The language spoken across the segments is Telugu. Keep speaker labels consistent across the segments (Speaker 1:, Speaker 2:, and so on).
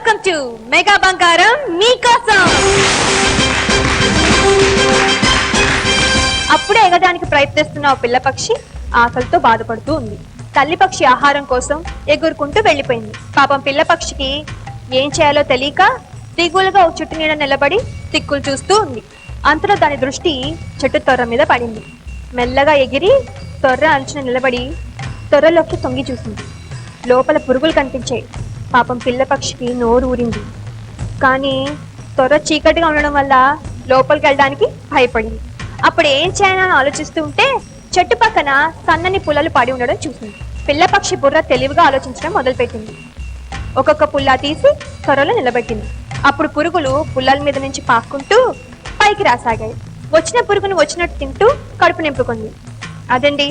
Speaker 1: వెల్కమ్ టు మెగా బంగారం మీకోసం. అప్పుడే ఎగడానికి ప్రయత్నిస్తున్న ఓ పిల్ల పక్షి ఆకలితో బాధపడుతూ ఉంది. తల్లి పక్షి ఆహారం కోసం ఎగురుకుంటూ వెళ్లిపోయింది. పాపం పిల్ల పక్షికి ఏం చేయాలో తెలియక దిగులుగా ఒక చుట్టు నీడ నిలబడి దిక్కులు చూస్తూ ఉంది. అంతలో దాని దృష్టి చెట్టు తొర్ర మీద పడింది. మెల్లగా ఎగిరి తొర్ర అంచున నిలబడి తొర్రలోకి తొంగి చూసింది. లోపల పురుగులు కనిపించాయి. పాపం పిల్ల పక్షికి నోరు ఊరింది. కానీ తొర్ర చీకటిగా ఉండడం వల్ల లోపలికి వెళ్ళడానికి భయపడింది. అప్పుడు ఏం చేయాలని ఆలోచిస్తూ ఉంటే చెట్టు పక్కన సన్నని పుల్లలు పడి ఉండడం చూసింది. పిల్ల పక్షి బుర్ర తెలివిగా ఆలోచించడం మొదలుపెట్టింది. ఒక్కొక్క పుల్ల తీసి త్వరలో నిలబెట్టింది. అప్పుడు పురుగులు పుల్లల మీద నుంచి పాక్కుంటూ పైకి రాసాగాయి. వచ్చిన పురుగును వచ్చినట్టు తింటూ కడుపు నింపుకుంది. అదండి,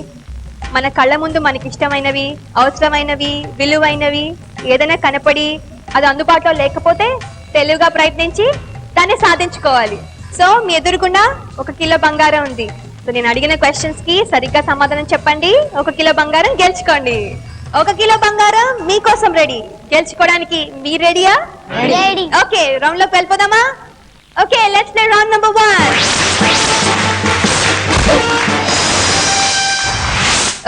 Speaker 1: మన కళ్ళ ముందు మనకి ఇష్టమైనవి, అవసరమైనవి, విలువైనవి ఏదైనా కనపడి అది అందుబాటులో లేకపోతే తెలివిగా ప్రయత్నించి దాన్ని సాధించుకోవాలి. సో మీ ఎదురుకుండా 1 కిలో బంగారం ఉంది. సో నేను అడిగిన క్వశ్చన్స్ కి సరిగ్గా సమాధానం చెప్పండి. 1 కిలో బంగారం గెలుచుకోండి. 1 కిలో బంగారం మీకోసం రెడీ. గెలుచుకోవడానికి మీరు రెడీయా?
Speaker 2: రెడీ.
Speaker 1: ఓకే, రౌండ్ లోకి వెళ్ళిపోదామా? Okay, let's play round number 1.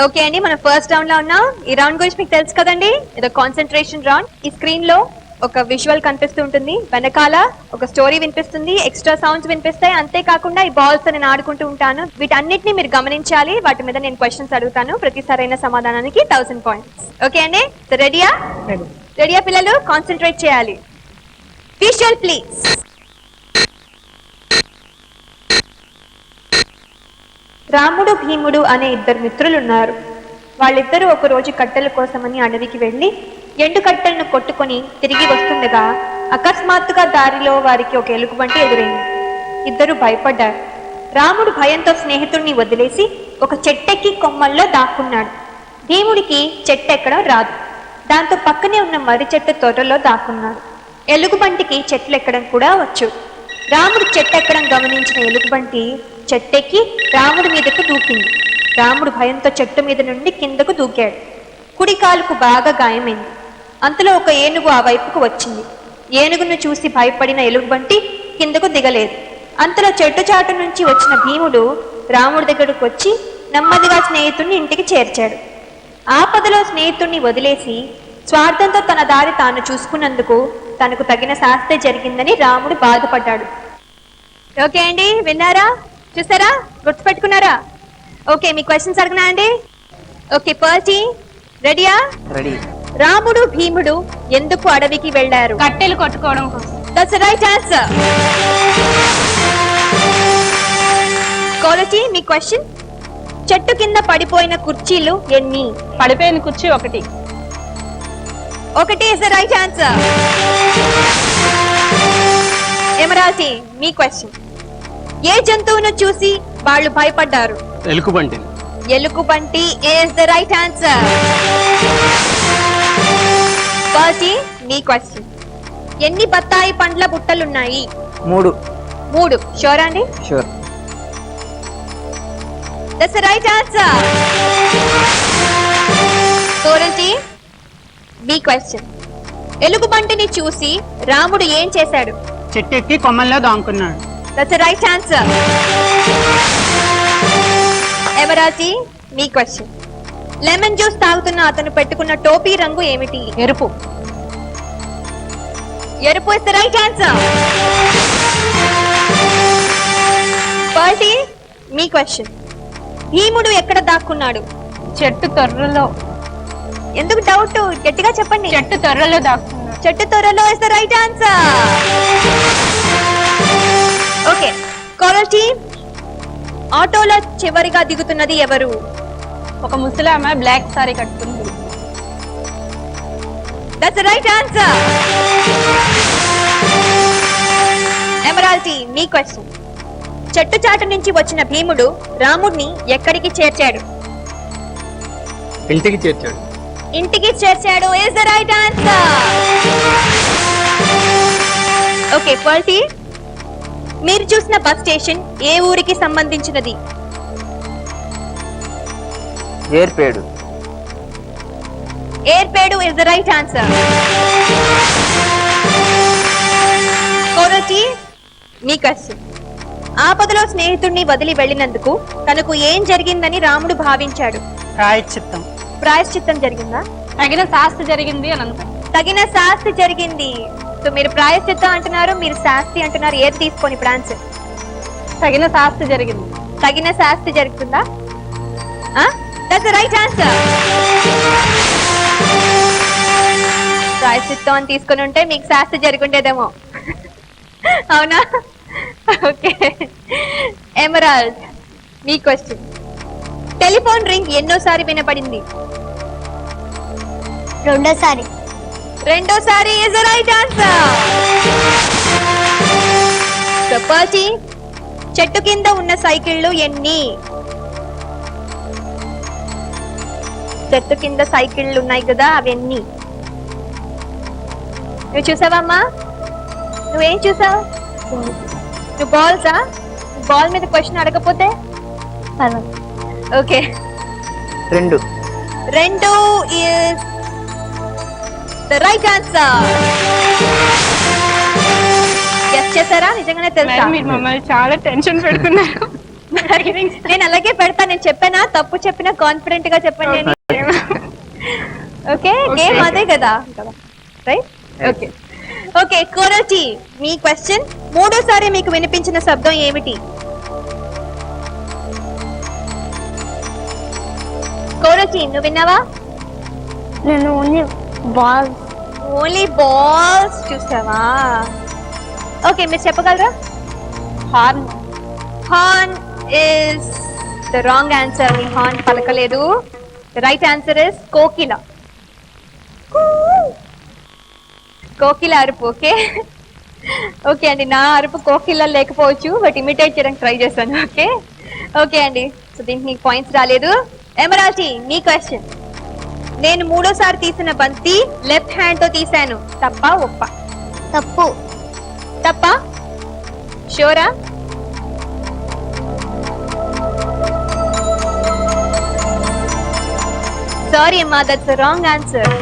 Speaker 1: Okay అండి, మనం ఫస్ట్ రౌండ్ లో ఉన్నాం. ఈ రౌండ్ గురించి మీకు తెలుసు కదండి, ఇది కాన్సన్ట్రేషన్ రౌండ్. ఈ స్క్రీన్ లో ఒక విజువల్ కనిపిస్తూ ఉంటుంది, వెనకాల ఒక స్టోరీ వినిపిస్తుంది, ఎక్స్ట్రా సౌండ్స్ వినిపిస్తాయి. అంతేకాకుండా ఈ బాల్స్ నేను ఆడుకుంటూ ఉంటాను. వీటన్నిటిని మీరు గమనించాలి. వాటి మీద నేను క్వశ్చన్స్ అడుగుతాను. ప్రతి సరైన సమాధానానికి 1000 పాయింట్స్. ఓకే అండి, రెడీయా? రెడీయా పిల్లలు? కాన్సన్ట్రేట్ చేయాలి. Visual please. రాముడు భీముడు అనే 2 మిత్రులు ఉన్నారు. వాళ్ళిద్దరూ ఒక రోజు కట్టెల కోసమని అడవికి వెళ్లి ఎండు కట్టెలను కొట్టుకొని తిరిగి వస్తుండగా అకస్మాత్తుగా దారిలో వారికి ఒక ఎలుగుబంటి ఎదురైంది. ఇద్దరు భయపడ్డారు. రాముడు భయంతో స్నేహితుడిని వదిలేసి ఒక చెట్టెక్కి కొమ్మల్లో దాక్కున్నాడు. భీముడికి చెట్టు ఎక్కడం రాదు. దాంతో పక్కనే ఉన్న మర్రి చెట్టు తొర్రలో దాక్కున్నాడు. ఎలుగుబంటికి చెట్లు ఎక్కడం కూడా వచ్చు. రాముడు చెట్టు ఎక్కడం గమనించిన ఎలుగుబంటి చెట్టెక్కి రాముడి మీదకు దూకింది. రాముడు భయంతో చెట్టు మీద నుండి కిందకు దూకాడు. కుడి కాలుకు బాగా గాయమైంది. అంతలో ఒక ఏనుగు ఆ వైపుకు వచ్చింది. ఏనుగును చూసి భయపడిన ఎలుగుబంటి కిందకు దిగలేదు. అంతలో చెట్టు చాటు నుంచి వచ్చిన భీముడు రాముడి దగ్గరకు వచ్చి నెమ్మదిగా స్నేహితుడిని ఇంటికి చేర్చాడు. ఆపదలో స్నేహితుడిని వదిలేసి స్వార్థంతో తన దారి తాను చూసుకున్నందుకు తనకు తగిన శాస్తి జరిగిందని రాముడు బాధపడ్డాడు. ఓకే అండి, విన్నారా? చూసారా? గుర్తుపెట్టుకున్నారా? ఓకే, మీ క్వశ్చన్స్ అడిగినా అండి? ఓకే, పర్టీ రెడీయా?
Speaker 3: రెడీ.
Speaker 1: రాముడు భీముడు ఎందుకు అడవికి వెళ్లారు?
Speaker 2: కట్టెలు కొట్టుకోవడం కోసం.
Speaker 1: That's right answer. క్వాలిటీ, మీ క్వశ్చన్. చెట్టు కింద పడిపోయిన కుర్చీలు ఎన్ని?
Speaker 2: పడిపోయిన కుర్చీ 1.
Speaker 1: 1 ఇస్ ద రైట్ ఆన్సర్. ఎమరాల్టీ, మీ క్వశ్చన్. ఏ జంతువును చూసి వాళ్ళు భయపడ్డారు?
Speaker 3: ఎలుగుబంటి.
Speaker 1: ఎలుగుబంటి is the right answer. Bhaji, నీ క్వశ్చన్. ఎన్ని బత్తాయి పండ్ల బుట్టలున్నాయి?
Speaker 3: 3.
Speaker 1: 3. షూర్ అండి?
Speaker 3: Sure.
Speaker 1: That's the right answer. కోరంటి, మీ క్వశ్చన్. ఎలుగుబంటిని చూసి రాముడు ఏం చేశాడు?
Speaker 2: చెట్టెక్కి కొమ్మల్లో దాంకున్నాడు.
Speaker 1: That's the right answer. ఎవరాజీ, మీ క్వశ్చన్. లెమన్ జ్యూస్ తాగుతున్న అతను పెట్టుకున్న టోపీ రంగు ఏమిటి?
Speaker 2: ఎరుపు.
Speaker 1: ఎరుపు ఇస్ ద రైట్ ఆన్సర్. పర్టీ, మీ క్వశ్చన్. భీముడు ఎక్కడ దాక్కున్నాడు?
Speaker 2: చెట్టు తొర్రలో.
Speaker 1: ఎందుకు డౌట్? గట్టిగా చెప్పండి.
Speaker 2: చెట్టు తొర్రలో దాక్కున్నాడు.
Speaker 1: చెట్టు తొర్రలో is the right answer. Okay, quality. ఆటోలో చివరిగా దిగుతున్నది ఎవరు?
Speaker 2: ఒక ముసలామె బ్లాక్ సారీ కట్టుకుంది.
Speaker 1: That's the right answer. ఎమరాల్టీ, మీ క్వశ్చన్. చెట్టు చాటు నుంచి వచ్చిన భీముడు రాముడిని ఎక్కడికి చేర్చాడు?
Speaker 3: ఇంటికి చేర్చాడు.
Speaker 1: ఇంటికి చేర్చాడు is the right answer. Okay, quality. మీరు చూసిన బస్ స్టేషన్ ఏ ఊరికి సంబంధించినది?
Speaker 3: Yerpedu.
Speaker 1: Yerpedu is the right answer. కోరటి మీ క్వశ్చన్. ఆపదలో స్నేహితుడిని వదిలి వెళ్ళినందుకు తనకు ఏం జరిగిందని రాముడు భావించాడు?
Speaker 2: ప్రాయశ్చిత్తం.
Speaker 1: ప్రాయశ్చిత్తం జరిగిందా?
Speaker 2: తగిన శాస్తి జరిగింది అని అంటారు.
Speaker 1: తగిన శాస్తి జరిగింది. సో మీరు ప్రాయశ్చిత్తం అంటున్నారు, మీరు శాస్తి అంటున్నారు. ఏది తీసుకోండి ఇప్పుడు ఆన్సర్?
Speaker 2: తగిన శాస్తి జరిగింది.
Speaker 1: తగిన శాస్తి జరుగుతుందా? That's the right answer. ప్రాయశ్చిత్తం అని తీసుకుని ఉంటే మీకు శాస్తి జరుగుండేదేమో. అవునా? ఓకే. ఎమరాల్డ్ మీ క్వశ్చన్. టెలిఫోన్ రింగ్ ఎన్నోసారి వినపడింది?
Speaker 4: రెండోసారి.
Speaker 1: రెండోసారి ఇస్ ద రైట్ ఆన్సర్. సపోర్టి చెట్టు కింద ఉన్న సైకిళ్ళు ఎన్ని? చెట్టు కింద సైకిళ్ళు ఉన్నాయి కదా, అవి ఎన్ని? నువ్వు చూసావమ్మా? నువ్వేం చూసావు? నువ్వు బాల్సా? బాల్ మీద క్వశ్చన్ అడగకపోతే okay.
Speaker 3: 2.
Speaker 1: 2 is the right answer. Guess చేశారా? నిజంగానే తెలుసా?
Speaker 2: మేడం, మీరు మమ్మల్ని చాలా టెన్షన్ పెడుతున్నారు.
Speaker 1: నేను అలాగే పెడతా. నేను చెప్పానా? తప్పు చెప్పినా కాన్ఫిడెంట్ గా చెప్పండి అని. ఓకే, గేమ్ అదే కదా. రైట్? Okay okay. కోరటి మీ క్వశ్చన్. మూడోసారి మీకు వినిపించిన శబ్దం ఏమిటి? కోరటి నువ్వు విన్నావా?
Speaker 4: నేను ఓన్లీ బాల్.
Speaker 1: ఓన్లీ బాల్స్ చూసావా? ఓకే, మీరు చెప్పగలరా?
Speaker 2: Horn.
Speaker 1: Horn is the wrong answer. మీ హార్న్ పలకలేదు. ద రైట్ ఆన్సర్ ఇస్ కోకిల. కోకిల అరుపు. ఓకే ఓకే అండి, నా అరుపు కోకిల లేకపోవచ్చు, బట్ ఇమిటేట్ చేయడానికి ట్రై చేశాను. ఓకే ఓకే అండి. సో దీనికి మీకు పాయింట్స్ రాలేదు. ఎమరాల్టీ మీ క్వశ్చన్. నేను మూడోసారి తీసిన బంతి లెఫ్ట్ హ్యాండ్ తో తీశాను. తప్పా ఒప్ప?
Speaker 4: తప్పు.
Speaker 1: తప్పా? షూరా? సారీ అమ్మా, దట్స్ ద రాంగ్ ఆన్సర్.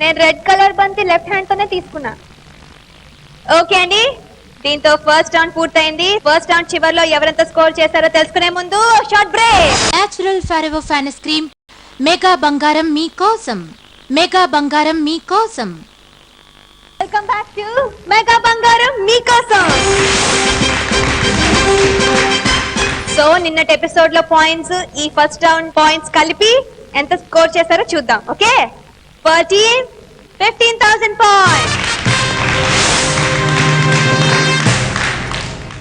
Speaker 1: నేను రెడ్ కలర్ బంతి లెఫ్ట్ హ్యాండ్ తోనే తీసుకున్నా. ఓకే అండి, దీంతో ఫస్ట్ రౌండ్ పూర్తయింది. ఫస్ట్ రౌండ్ చివర్లో ఎవరెంత స్కోర్ చేశారో తెలుసుకునే ముందు short break.
Speaker 5: Natural forever ఫైనస్ cream mega బంగారం మీకోసం. మెగా బంగారం మీకోసం.
Speaker 1: వెల్కమ్ బ్యాక్ టు మెగా బంగారం మీకోసం. సో నిన్నటి ఎపిసోడ్ లో పాయింట్స్, ఈ ఫస్ట్ రౌండ్ పాయింట్స్ కలిపి ఎంత స్కోర్ చేశారో చూద్దాం. Okay, for team 15,000 points.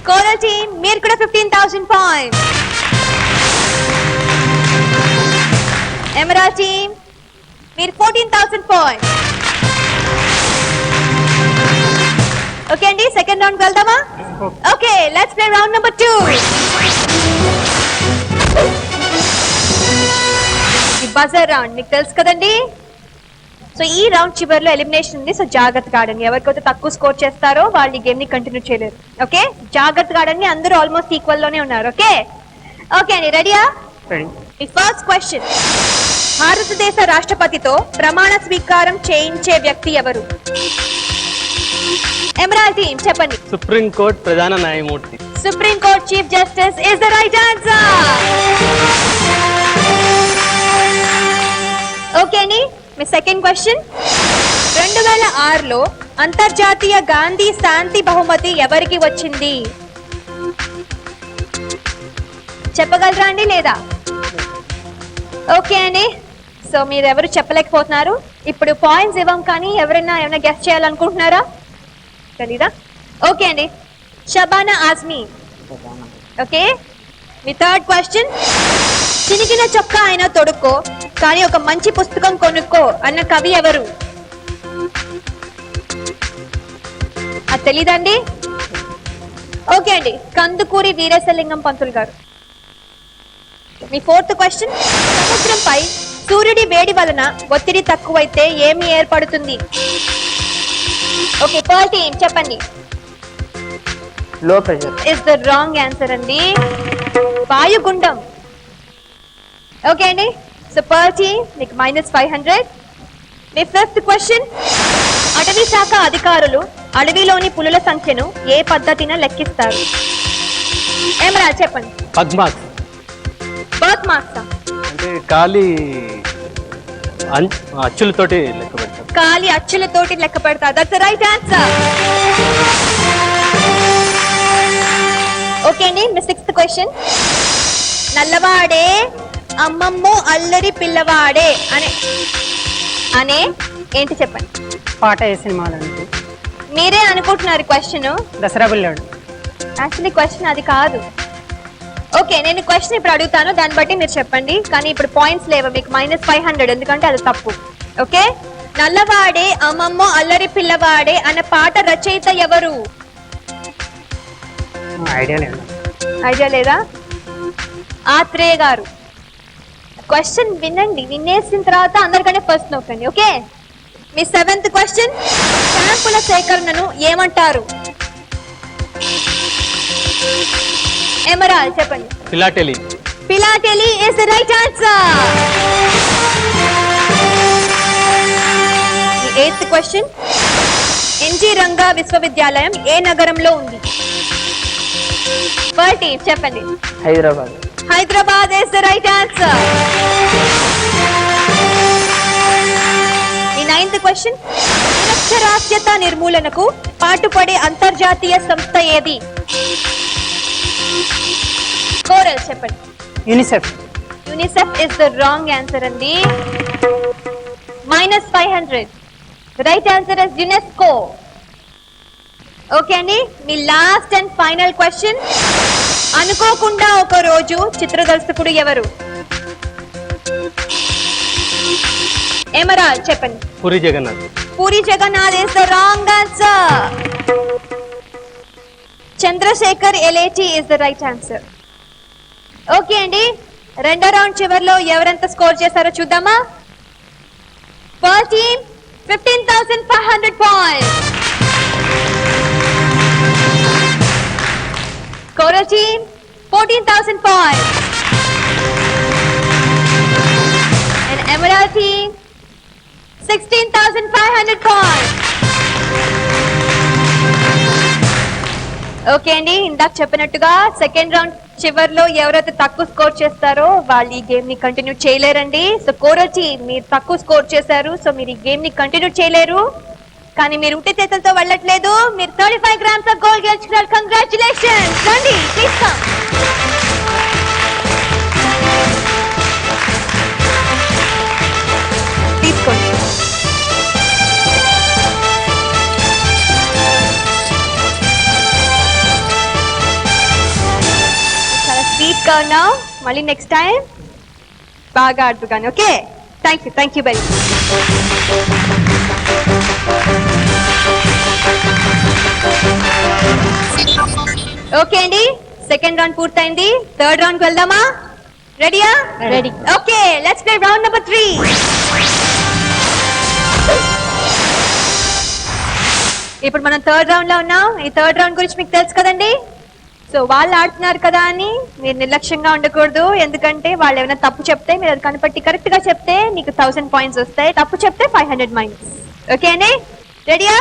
Speaker 1: Coral team మీరు కూడా 15,000 పాయింట్స్. ఎమరాల్డ్ టీమ్ మీరు 14,000 పాయింట్స్. ఓకే అండి, సెకండ్ రౌండ్ వెళ్దామా? Okay, let's play round number 2. ఈ బజర్ రౌండ్ మీకు తెలుసు కదండి. సో ఈ రౌండ్ చివరిలో ఎలిమినేషన్ ఉంది. సో జాగ్రత్తగా ఆడండి. ఎవరికైతే తక్కువ స్కోర్ చేస్తారో వాళ్ళు ఈ గేమ్ ని కంటిన్యూ చేయలేరు. ఓకే, జాగ్రత్తగా ఆడండి. అందరూ ఆల్మోస్ట్ ఈక్వల్ లోనే ఉన్నారు. ఓకే ఓకే అండి, రెడీయా? మీ ఫస్ట్ క్వశ్చన్. భారతదేశ రాష్ట్రపతితో ప్రమాణ స్వీకారం చేయించే వ్యక్తి ఎవరు? ఎమరాల్డ్ టీమ్ చెప్పండి.
Speaker 3: సుప్రీం కోర్టు ప్రధాన న్యాయమూర్తి.
Speaker 1: Supreme court chief justice is the right answer. Okay అండి, మీ సెకండ్ క్వశ్చన్. 2006లో అంతర్జాతీయ గాంధీ శాంతి బహుమతి ఎవరికి వచ్చింది? చెప్పగలరా అండి లేదా? ఓకే అండి, సో మీరు ఎవరు చెప్పలేకపోతున్నారు. ఇప్పుడు పాయింట్స్ ఇవ్వం, కానీ ఏమైనా గెస్ట్ చేయాలనుకుంటున్నారా? తెలీదా? ఓకే అండి, షబానా ఆజ్మీ. ఓకే, మీ థర్డ్ క్వశ్చన్. చినిగిన చొక్కా అయినా తొడుక్కో, కానీ ఒక మంచి పుస్తకం కొనుక్కో అన్న కవి ఎవరు? అది తెలీదండి? ఓకే అండి, కందుకూరి వీరేశలింగం పంతులు గారు. మీ ఫోర్త్ క్వశ్చన్. సముద్రంపై సూర్యుడి వేడి వలన ఒత్తిడి తక్కువైతే ఏమి ఏర్పడుతుంది? ఓకే, పర్ల్ టీమ్ చెప్పండి.
Speaker 3: లో pressure
Speaker 1: is the wrong answer అండి. వాయుగుండం. ఓకే అండి, సో పర్ల్ టీమ్ మీకు -500. మీ ఫిఫ్త్ క్వశ్చన్. అటవీ శాఖ అధికారులు అడవిలోని పులుల సంఖ్యను ఏ పద్ధతిన లెక్కిస్తారు? ఏమరా చెప్పండి.
Speaker 3: Pugmarks
Speaker 1: birth marks.
Speaker 3: అంటే ఖాళీ అచ్చులతోటి లెక్క పెడతారు.
Speaker 1: ఖాళీ అచ్చులతోటి లెక్క పెడతారు. That's right answer. ఓకే అండి, మీ 6th క్వశ్చన్. నల్లవాడే అమ్మమ్మో అల్లరి పిల్లవాడే అనే ఏంటి చెప్పండి.
Speaker 2: పాట ఏ సినిమాలో ఉంది?
Speaker 1: మీరే అనుకుంటున్నారు క్వశ్చన్.
Speaker 2: దసరా బుల్లాడు.
Speaker 1: యాక్చువల్లీ క్వశ్చన్ అది కాదు. ఓకే, నేను క్వశ్చన్ ఇప్పుడు అడుగుతాను, దాన్ని బట్టి మీరు చెప్పండి. కానీ ఇప్పుడు పాయింట్స్ లేవు మీకు, -500, ఎందుకంటే అది తప్పు. ఓకే, నల్లవాడే అమ్మమ్మో అల్లరి పిల్లవాడే అన్న పాట రచయిత ఎవరు? ఐడియా లేదా? ఆత్రేయ గారు. క్వశ్చన్ వినండి, వినేసిన తర్వాత అందరికంటే ఫస్ట్ నొక్కండి. ఓకే, మీ 7th క్వశ్చన్. స్టాంపుల సేకరణను ఏమంటారు? ఎమరాల్ చెప్పండి.
Speaker 3: Philately.
Speaker 1: Philately is the right answer. మీ 8th క్వశ్చన్. ఎన్జి రంగా విశ్వవిద్యాలయం ఏ నగరంలో ఉంది? బర్టీ చెప్పండి.
Speaker 3: Hyderabad.
Speaker 1: Hyderabad is the right answer. మీ 9th క్వశ్చన్. నిరక్షరాస్యత నిర్మూలనకు పాటుపడే అంతర్జాతీయ సంస్థ ఏది? కోరల్ చెప్పండి.
Speaker 2: UNICEF.
Speaker 1: UNICEF is the wrong answer అండి. -500. Right answer is UNESCO. Okay అండి, మీ లాస్ట్ అండ్ ఫైనల్ క్వశ్చన్. అనుకోకుండా ఒక రోజు చిత్ర దర్శకుడు ఎవరు? ఎమరాల్ చెప్పండి.
Speaker 3: Puri Jagannadh.
Speaker 1: Puri Jagannadh is the wrong answer. Chandrasekhar Yeleti is the right answer. Okay అండి, రెండో రౌండ్ చివర్లో ఎవరెంత స్కోర్ చేశారో చూద్దామా. First team 15,500 points. Coral team 14,000 points. And Emerald team 16,500 points. Okay అండి, ఇందాక చెప్పినట్టుగా సెకండ్ రౌండ్ చివర్లో ఎవరైతే తక్కువ స్కోర్ చేస్తారో వాళ్ళు ఈ గేమ్ ని కంటిన్యూ చేయలేరండి. సో కోరల్ టీమ్ మీరు తక్కువ స్కోర్ చేశారు, సో మీరు ఈ గేమ్ ని కంటిన్యూ చేయలేరు. కానీ మీరు ఉట్టి చేతులతో వెళ్ళట్లేదు, మీరు 35 grams ఆఫ్ గోల్డ్ గెలుచుకున్నారు. కంగ్రాచులేషన్స్. రండి తీసుకో. తీసుకోండి. చాలా స్వీట్ గా ఉన్నావు. మళ్ళీ నెక్స్ట్ టైం బాగా ఆడుతూ కానీ. Okay, thank you very much. Okay అండి, సెకండ్ రౌండ్ పూర్తయింది. థర్డ్ రౌండ్ కి వెళ్దామా? రెడీయా?
Speaker 2: Ready.
Speaker 1: Okay, let's play round number 3. ఇప్పుడు మనం థర్డ్ రౌండ్ లో ఉన్నాం. ఈ థర్డ్ రౌండ్ గురించి మీకు తెలుసు కదండి. సో వాళ్ళు ఆడుతున్నారు కదా అని మీరు నిర్లక్ష్యంగా ఉండకూడదు. ఎందుకంటే వాళ్ళు ఏమైనా తప్పు చెప్తే మీరు అది కనిపెట్టి కరెక్ట్ గా చెప్తే మీకు 1000 points వస్తాయి. తప్పు చెప్తే 500 మైనస్. ఓకే అండి, రెడీయా?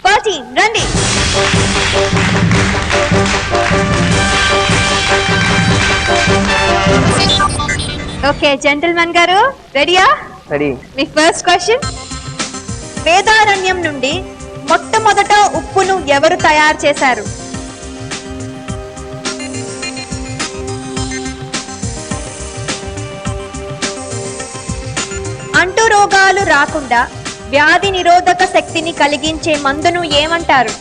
Speaker 1: 14 రండి. ఓకే జెంటిల్మెన్ గారు రెడీయా?
Speaker 3: రెడీ.
Speaker 1: మీ ఫస్ట్ క్వశ్చన్. వేదారణ్యం నుండి మొట్టమొదట ఉప్పును ఎవరు తయారు చేశారు? అంటు రోగాలు రాకుండా వ్యాధి నిరోధక శక్తిని కలిగించే మందును ఏమంటారు?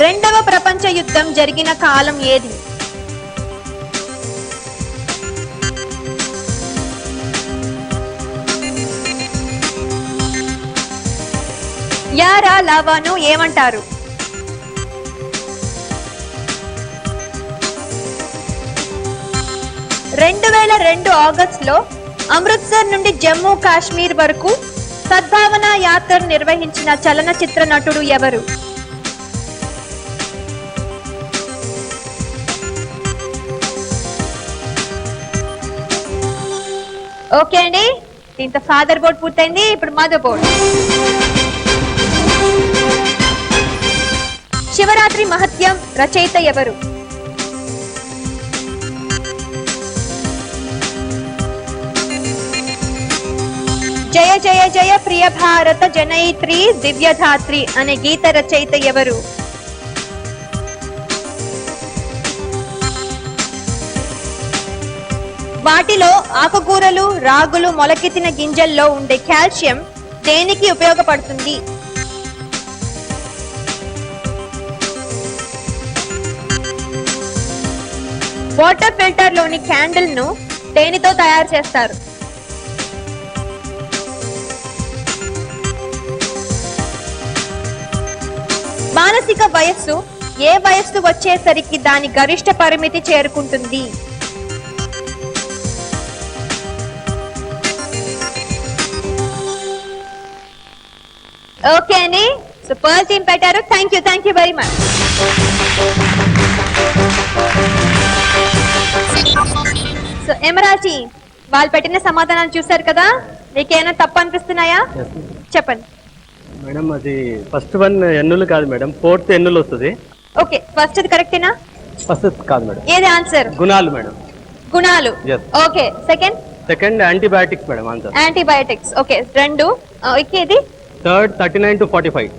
Speaker 1: రెండవ ప్రపంచ యుద్ధం జరిగిన కాలం ఏది? యారా లావాను ఏమంటారు? ఆగస్టులో అమృత్సర్ నుండి జమ్మూ కాశ్మీర్ వరకు సద్భావన యాత్ర నిర్వహించిన చలనచిత్ర నటుడు ఎవరు? ఓకే అండి, దీంతో ఫాదర్ బోర్డ్ పూర్తయింది. ఇప్పుడు మదర్ బోర్డ్. శివరాత్రి మహత్యం రచయిత ఎవరు? జయ జయ జయ ప్రియ భారత జనయిత్రి దివ్యధాత్రి అనే గీత రచయిత ఎవరు? వాటిలో ఆకుకూరలు, రాగులు, మొలకెత్తిన గింజల్లో ఉండే కాల్షియం దేనికి ఉపయోగపడుతుంది? వాటర్ ఫిల్టర్ లోని క్యాండిల్ ను దేనితో తయారు చేస్తారు? మానసిక వయస్సు ఏ వయస్సు వచ్చేసరికి దాని గరిష్ట పరిమితి చేరుకుంటుంది? ఓకే అండి, సో పర్ల్ టీం పెట్టారు. Thank you very much. So ఎమరాజీ, వాళ్ళు పెట్టిన సమాధానాలు చూసారు కదా, మీకేమైనా తప్పు అనిపిస్తున్నాయా? చెప్పండి
Speaker 3: మేడం. అది ఫస్ట్ వన్ ఎన్నులు కాదు మేడం, ఫోర్త్ ఎన్నులు వస్తుంది.
Speaker 1: ఓకే, ఫస్ట్ అది కరెక్టేనా?
Speaker 3: ఫస్ట్ కాదు మేడం,
Speaker 1: ఏది ఆన్సర్?
Speaker 3: గుణాలు మేడం.
Speaker 1: గుణాలు.
Speaker 3: Yes.
Speaker 1: Okay, second
Speaker 3: second antibiotics madam answer.
Speaker 1: Antibiotics. Okay, రెండు. ఇది
Speaker 3: third 39 to 45.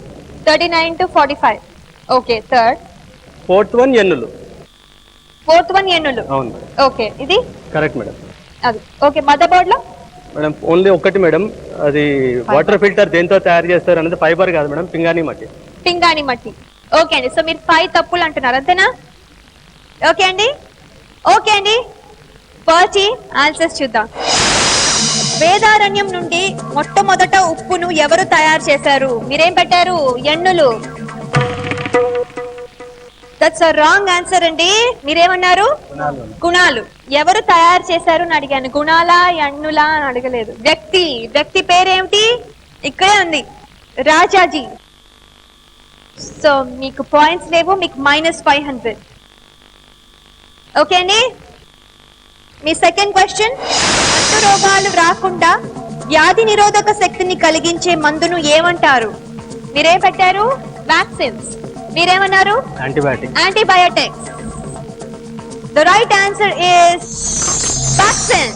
Speaker 1: 39 to 45. Okay, third.
Speaker 3: Fourth one ఎన్నులు.
Speaker 1: ఫోర్త్ వన్ ఎన్నులు.
Speaker 3: అవును మేడం.
Speaker 1: ఓకే, ఇది
Speaker 3: కరెక్ట్ మేడం.
Speaker 1: అది. ఓకే, మదర్ బోర్డ్ లో
Speaker 3: మేడం ఓన్లీ ఒకటి మేడం, అది వాటర్ ఫిల్టర్ దేంతో తయారు చేస్తారు అనేది ఫైబర్ కాదు మేడం, పింగాణి మట్టి.
Speaker 1: పింగాణి మట్టి. ఓకే అండి, సో మీరు 5 తప్పులు అంటున్నారు, అంతేనా? ఓకే అండి, ఓకే అండి. పర్చి ఆన్సర్స్ చూద్దాం. వేదారణ్యం నుండి మొట్టమొదట ఉప్పును ఎవరు తయారు చేశారు? మీరేం పెట్టారు? ఎన్నులు. దట్స్ అ రాంగ్ ఆన్సర్ అండి. మీరేమన్నారు? గుణాలు. ఎవరు తయారు చేశారు అని అడిగాను, గుణాలా ఎన్నులా అని అడగలేదు. వ్యక్తి పేరేమిటి? ఇక్కడే ఉంది, రాజాజీ. సో మీకు పాయింట్స్ లేవు, మీకు -500. ఓకే అండి. మీ సెకండ్ క్వశ్చన్, అంటు రోగాలు రాకుండా వ్యాధి నిరోధక శక్తిని కలిగించే మందును ఏమంటారు? మీరేం పెట్టారు? వ్యాక్సిన్స్. మీరేమన్నారు? Antibiotics. The right answer is vaccine.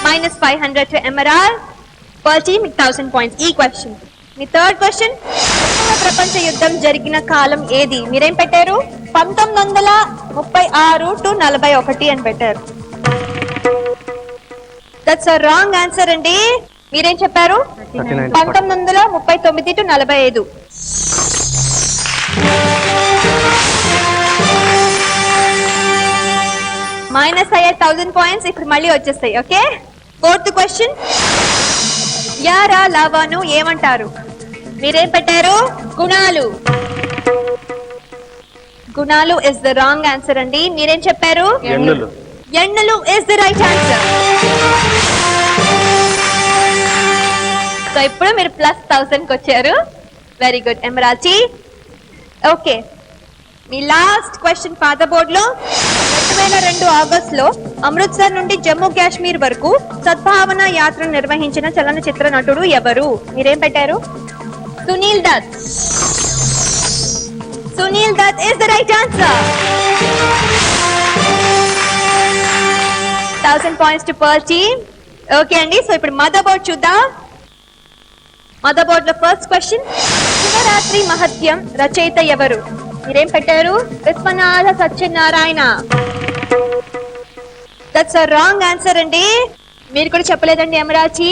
Speaker 1: -500 to Emerald. పర్చి మీకు 1000 పాయింట్స్ ఈ క్వశ్చన్. మీ థర్డ్ క్వశ్చన్, ప్రపంచ యుద్ధం జరిగిన కాలం ఏది? మీరేం పెట్టారు? 1936 to 41 అని పెట్టారు. దట్స్ అ రాంగ్ ఆన్సర్ అండి. మీరేం చెప్పారు? 1939 to 45. మైనస్ అయ్యే 1000 పాయింట్స్ ఇప్పుడు మళ్ళీ వచ్చేస్తాయి. ఓకే, ఫోర్త్ క్వశ్చన్, యారా లావాను ఏమంటారు? మీరేం పెట్టారు? గుణాలు. గుణాలు ఇస్ ద రాంగ్ ఆన్సర్ అండి. మీరేం చెప్పారు? ఎన్నులు is the right answer. So ఇప్పుడు మీరు +1000 కి వచ్చారు. వెరీ గుడ్ ఎమరాజీ. ఓకే, మీ లాస్ట్ క్వశ్చన్ ఫాదర్ బోర్డ్ లో 2002 ఆగస్టులో అమృత్సర్ నుండి జమ్మూ కాశ్మీర్ వరకు సద్భావన యాత్ర నిర్వహించిన చలనచిత్ర నటుడు ఎవరు? మీరేం పెట్టారు? Sunil Dutt. Sunil Dutt is the right answer. 1000 points to పర్చి. ఓకే అండి, సో ఇప్పుడు మదర్ బోర్డ్ చూద్దాం. మదర్ బోర్డ్ లో ఫస్ట్ క్వశ్చన్, శివరాత్రి మహత్యం రచయిత ఎవరు? మీరేం పెట్టారు? Vishwanatha Satyanarayana. That's a wrong answer అండి. మీరు కూడా చెప్పలేదండి ఎమరాజీ.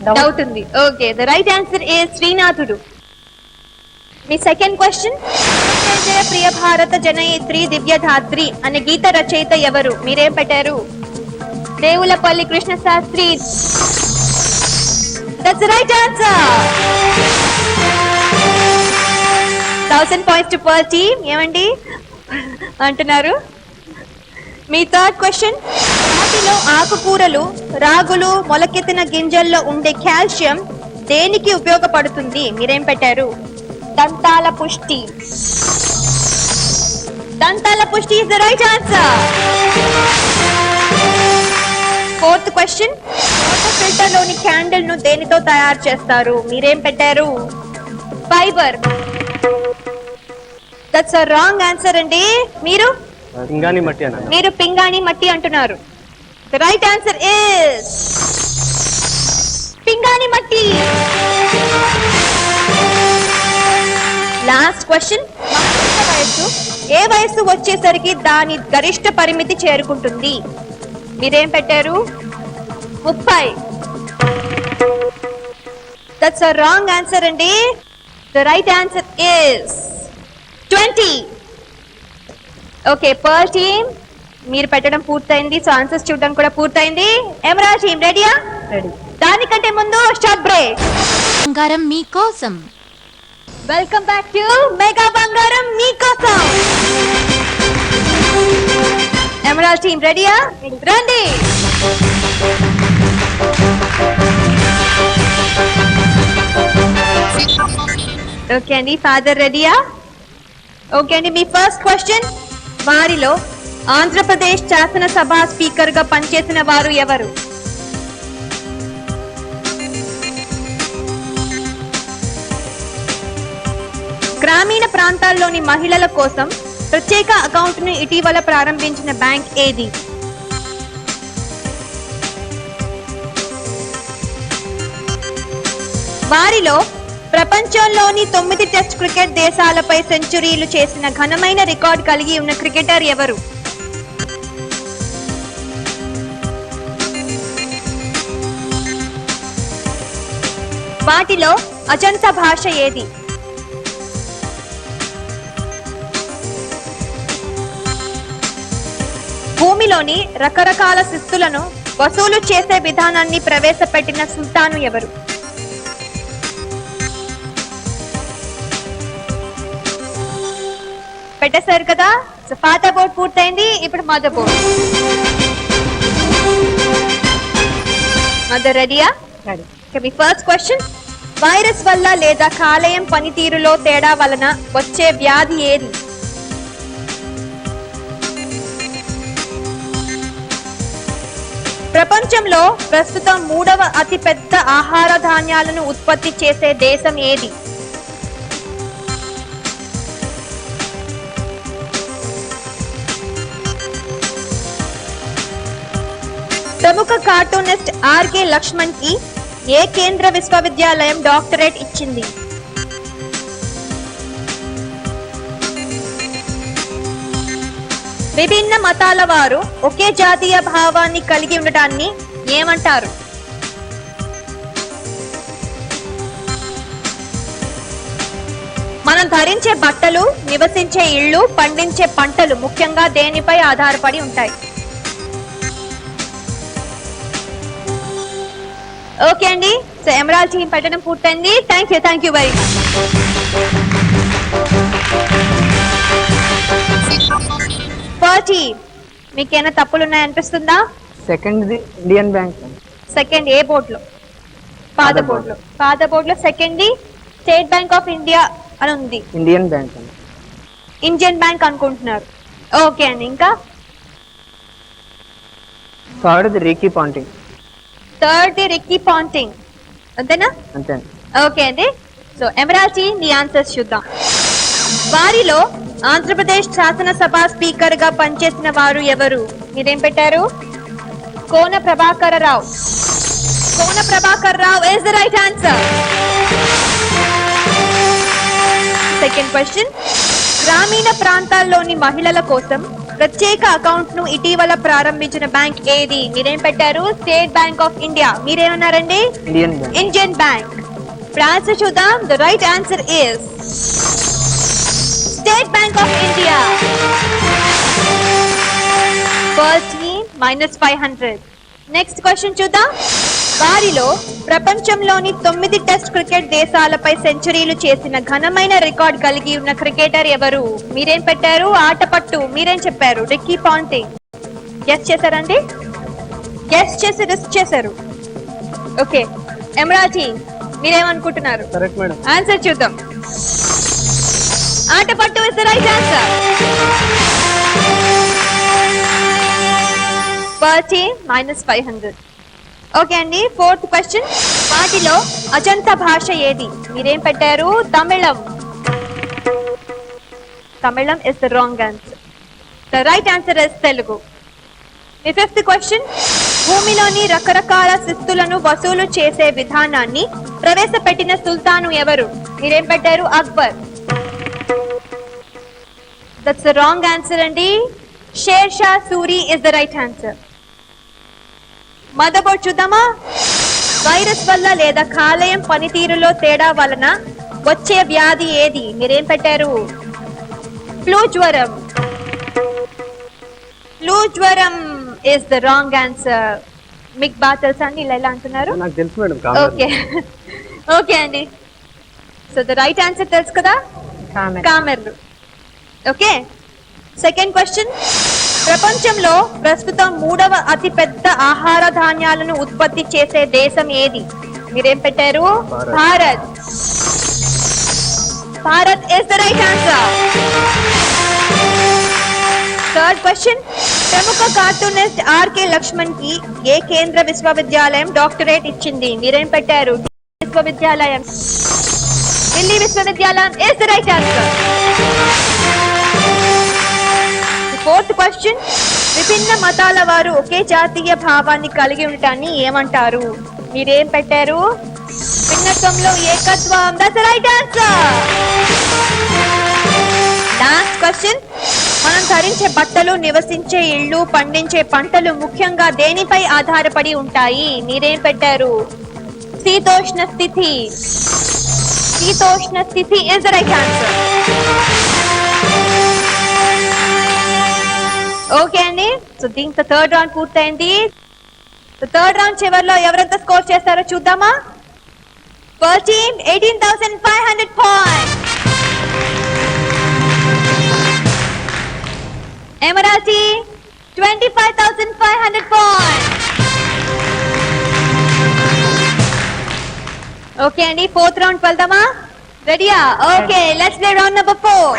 Speaker 1: డౌట్ ఉంది. Okay, the right answer is శ్రీనాథుడు. మీ సెకండ్ క్వశ్చన్, ప్రియ భారత జనయిత్రి దివ్యధాత్రి అనే గీత రచయిత ఎవరు? మీరేం పెట్టారు? Devulapalli Krishna Sastri. That's the right answer. 1000 points to పర్చి. ఏమండి అంటున్నారు? మీ థర్డ్ క్వశ్చన్, వాటిలో ఆకుకూరలు, రాగులు, మొలకెత్తిన గింజల్లో ఉండే కాల్షియం దేనికి ఉపయోగపడుతుంది? మీరేం పెట్టారు? దంతాల పుష్టి. దంతాల పుష్టి is the right answer. Fourth question, water filter లోని క్యాండిల్ ను దేనితో తయారు చేస్తారు? మీరేం పెట్టారు? Fibre. That's a wrong answer అండి. మీరు
Speaker 3: పింగాణి మట్టి అన్న.
Speaker 1: మీరు పింగాణి మట్టి అంటున్నారు. ద రైట్ ఆన్సర్ ఇస్ పింగాణి మట్టి. లాస్ట్ క్వశ్చన్, వయస్సు ఏ వయస్సు వచ్చేసరికి దాని గరిష్ట పరిమితి చేరుకుంటుంది? మీరేం పెట్టారు? 30. దట్స్ అ రాంగ్ ఆన్సర్ అండి. The right answer is 20. Okay, per team మీరు పెట్టడం పూర్తయింది. సో ఆన్సర్స్ చూడడం కూడా పూర్తయింది. ఎమరాల్డ్ టీమ్ రెడీయా?
Speaker 2: రెడీ.
Speaker 1: దానికంటే ముందు షార్ట్ బ్రేక్.
Speaker 5: బంగారం మీకోసం.
Speaker 1: వెల్కమ్ బ్యాక్ టు మెగా బంగారం మీకోసం. ఎమరాల్డ్ టీమ్ రెడీయా? రండి. ఓకే అండి, ఫాదర్ రెడీయా? ఓకే అండి, మీ ఫస్ట్ క్వశ్చన్, వారిలో ఆంధ్రప్రదేశ్ శాసనసభ స్పీకర్ గా పనిచేసిన వారు ఎవరు? గ్రామీణ ప్రాంతాల్లోని మహిళల కోసం ప్రత్యేక అకౌంట్ ను ఇటీవల ప్రారంభించిన బ్యాంక్ ఏది? వారిలో ప్రపంచంలోని 9 టెస్ట్ క్రికెట్ దేశాలపై సెంచరీలు చేసిన ఘనమైన రికార్డ్ కలిగి ఉన్న క్రికెటర్ ఎవరు? వాటిలో అజంతా భాష ఏది? భూమిలోని రకరకాల శిస్తులను వసూలు చేసే విధానాన్ని ప్రవేశపెట్టిన సుల్తాను ఎవరు? పెట్టేశారు కదా. సో ఫాదర్ బోర్డ్ పూర్తయింది. ఇప్పుడు మదర్ బోర్డ్. మదర్ రెడీయా?
Speaker 2: రెడీ.
Speaker 1: మీ ఫస్ట్ క్వశ్చన్, వైరస్ వల్ల లేదా కాలేయం పనితీరులో తేడా వలన వచ్చే వ్యాధి ఏది? ప్రపంచంలో ప్రస్తుతం 3వ అతిపెద్ద ఆహార ధాన్యాలను ఉత్పత్తి చేసే దేశం ఏది? ప్రముఖ కార్టూనిస్ట్ ఆర్కే లక్ష్మణ్ కి ఏ కేంద్ర విశ్వవిద్యాలయం డాక్టరేట్ ఇచ్చింది? విభిన్న మతాల వారు ఒకే జాతీయ భావాన్ని కలిగి ఉండటాన్ని ఏమంటారు? మనం ధరించే బట్టలు, నివసించే ఇళ్ళు, పండించే పంటలు ముఖ్యంగా దేనిపై ఆధారపడి ఉంటాయి? ఓకే అండి, సో ఎమరాల్డ్ టీమ్ పెట్టడం పూర్తయింది. Thank you very much. పార్టీ మీకేమైనా తప్పులు ఉన్నాయనిపిస్తుందా?
Speaker 2: Second Indian Bank.
Speaker 1: సెకండ్ ఏ బోర్డ్ లో? పాద బోర్డ్ లో second State Bank of India అని ఉంది.
Speaker 2: Indian Bank.
Speaker 1: ఇండియన్ బ్యాంక్ అనుకుంటున్నారు. ఓకే అండి, ఇంకా
Speaker 2: third Ricky Ponting.
Speaker 1: Third Ricky Ponting, అంతేనా?
Speaker 2: అంతే.
Speaker 1: ఓకే అండి, సో ఎమరాల్డ్ టీమ్ మీ ఆన్సర్స్ చూద్దాం. వారిలో ఆంధ్రప్రదేశ్ శాసనసభ స్పీకర్ గా పనిచేసిన వారు ఎవరు? మీరేం పెట్టారు? Kona Prabhakar Rao. Kona Prabhakar Rao is the right answer. Second question, గ్రామీణ ప్రాంతాల్లోని మహిళల కోసం ప్రత్యేక అకౌంట్ ను ఇటీవల ప్రారంభించిన బ్యాంక్ ఏది? మీరేం పెట్టారు? State Bank of India. మీరేమన్నారండి?
Speaker 2: Indian Bank.
Speaker 1: Indian Bank. Answer చూద్దాం. The right answer is State Bank of India. First team -500. Next question చూద్దాం. వారిలో ప్రపంచంలోని 9 టెస్ట్ క్రికెట్ దేశాలపై సెంచరీలు చేసిన ఘనమైన రికార్డ్ కలిగి ఉన్న క్రికెటర్ ఎవరు? మీరేం పెట్టారు? ఆటపట్టు. మీరేం చెప్పారు? Ricky Ponting. గెస్ చేశారండి? గెస్ చేసి రిస్క్ చేశారు. ఓకే, ఎమరాల్డ్ టీమ్ మీరేమనుకుంటున్నారు?
Speaker 3: Correct madam.
Speaker 1: ఆన్సర్ చూద్దాం. Atapattu is the right answer. Pearl team -500. Okay అండి, 4th క్వశ్చన్. వాటిలో అజంతా భాష ఏది? మీరేం పెట్టారు? తమిళం. తమిళం is the wrong answer. The right answer is Telugu. మీ 5th క్వశ్చన్. భూమిలోని రకరకాల శిస్తులను వసూలు చేసే విధానాన్ని ప్రవేశపెట్టిన సుల్తాను ఎవరు? మీరేం పెట్టారు? Akbar. That's the wrong answer అండి. Sher Shah Suri is the right answer. Mother board చూద్దామా? వైరస్ వల్ల లేదా కాలేయం పనితీరులో తేడా వలన వచ్చే వ్యాధి ఏది? మీరేం పెట్టారు? ఫ్లూ జ్వరం. ఫ్లూ జ్వరం ఇస్ ద రాంగ్ ఆన్సర్. మీకు బాగా తెలుసా అండి ఇలా ఎలా అంటున్నారు?
Speaker 3: నాకు తెలుసు మేడం.
Speaker 1: ఓకే ఓకే అండి. సో ద రైట్ ఆన్సర్ తెలుసు కదా? కామెర్లు. ఓకే. 2nd question. ప్రపంచంలో ప్రస్తుతం 3వ అతిపెద్ద ఆహార ధాన్యాలను ఉత్పత్తి చేసే దేశం ఏది? మీరేం పెట్టారు? Bharat. Bharat is the right answer. 3rd question. ప్రముఖ కార్టూనిస్ట్ ఆర్కే లక్ష్మణ్ కి ఏ కేంద్ర విశ్వవిద్యాలయం డాక్టరేట్ ఇచ్చింది? మీరేం పెట్టారు? విశ్వవిద్యాలయం. ఢిల్లీ విశ్వవిద్యాలయం is the right answer. 4th question. విభిన్న మతాల వారు ఒకే జాతీయ భావాన్ని కలిగి ఉండటాన్ని ఏమంటారు? మీరేం పెట్టారు? భిన్నత్వంలో ఏకత్వం. That's the right answer. Last question. మనం ధరించే బట్టలు, నివసించే ఇళ్ళు, పండించే పంటలు ముఖ్యంగా దేనిపై ఆధారపడి ఉంటాయి? మీరేం పెట్టారు? శీతోష్ణ స్థితి. శీతోష్ణ స్థితి is the right answer. Okay అండి. సో దీంతో 3rd రౌండ్ పూర్తయింది. 3rd రౌండ్ చివరిలో ఎవరెంత స్కోర్ చేస్తారో చూద్దామా? First team 18,500 points. ఎమరాల్టీ 25,500 పాయింట్స్. ఓకే అండి, 4th రౌండ్ వెళ్దామా? రెడీయా? Okay, let's play round number 4.